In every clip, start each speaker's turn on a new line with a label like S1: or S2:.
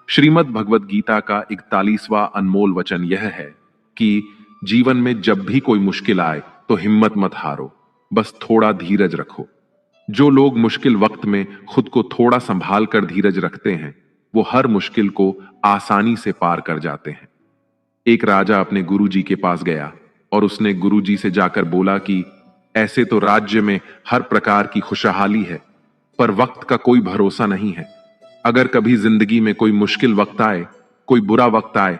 S1: श्रीमद् भगवत गीता का 41वां अनमोल वचन यह है कि जीवन में जब भी कोई मुश्किल आए तो हिम्मत मत हारो, बस थोड़ा धीरज रखो। जो लोग मुश्किल वक्त में खुद को थोड़ा संभाल कर धीरज रखते हैं, वो हर मुश्किल को आसानी से पार कर जाते हैं। एक राजा अपने गुरुजी के पास गया और उसने गुरुजी से जाकर बोला कि ऐसे तो राज्य में हर प्रकार की खुशहाली है, पर वक्त का कोई भरोसा नहीं है। अगर कभी जिंदगी में कोई मुश्किल वक्त आए, कोई बुरा वक्त आए,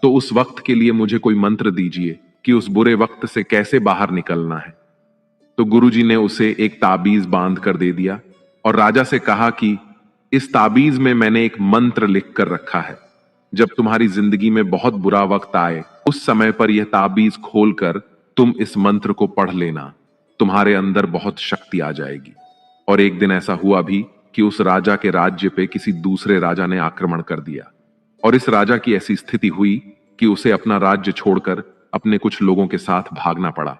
S1: तो उस वक्त के लिए मुझे कोई मंत्र दीजिए कि उस बुरे वक्त से कैसे बाहर निकलना है। तो गुरुजी ने उसे एक ताबीज बांध कर दे दिया और राजा से कहा कि इस ताबीज में मैंने एक मंत्र लिख कर रखा है। जब तुम्हारी जिंदगी में बहुत बुरा वक्त आए, उस समय पर यह ताबीज खोलकर तुम इस मंत्र को पढ़ लेना, तुम्हारे अंदर बहुत शक्ति आ जाएगी। और एक दिन ऐसा हुआ भी कि उस राजा के राज्य पे किसी दूसरे राजा ने आक्रमण कर दिया और इस राजा की ऐसी स्थिति हुई कि उसे अपना राज्य छोड़कर अपने कुछ लोगों के साथ भागना पड़ा।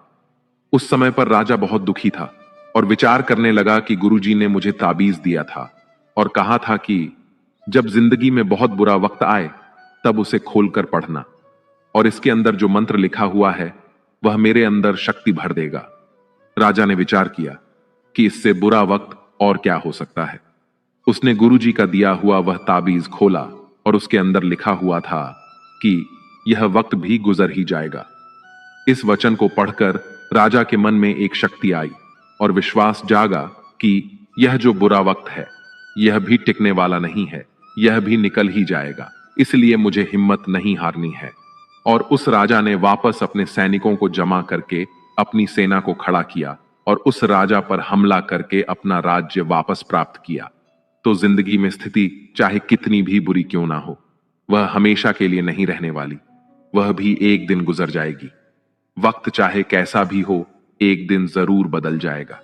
S1: उस समय पर राजा बहुत दुखी था और विचार करने लगा कि गुरुजी ने मुझे ताबीज दिया था और कहा था कि जब जिंदगी में बहुत बुरा वक्त आए तब उसे खोलकर पढ़ना, और इसके अंदर जो मंत्र लिखा हुआ है वह मेरे अंदर शक्ति भर देगा। राजा ने विचार किया कि इससे बुरा वक्त और क्या हो सकता है। उसने गुरुजी का दिया हुआ वह ताबीज खोला और उसके अंदर लिखा हुआ था कि यह वक्त भी गुजर ही जाएगा। इस वचन को पढ़कर राजा के मन में एक शक्ति आई और विश्वास जागा कि यह जो बुरा वक्त है यह भी टिकने वाला नहीं है, यह भी निकल ही जाएगा, इसलिए मुझे हिम्मत नहीं हारनी है। और उस राजा ने वापस अपने सैनिकों को जमा करके अपनी सेना को खड़ा किया और उस राजा पर हमला करके अपना राज्य वापस प्राप्त किया। तो जिंदगी में स्थिति चाहे कितनी भी बुरी क्यों ना हो, वह हमेशा के लिए नहीं रहने वाली, वह भी एक दिन गुजर जाएगी। वक्त चाहे कैसा भी हो, एक दिन जरूर बदल जाएगा।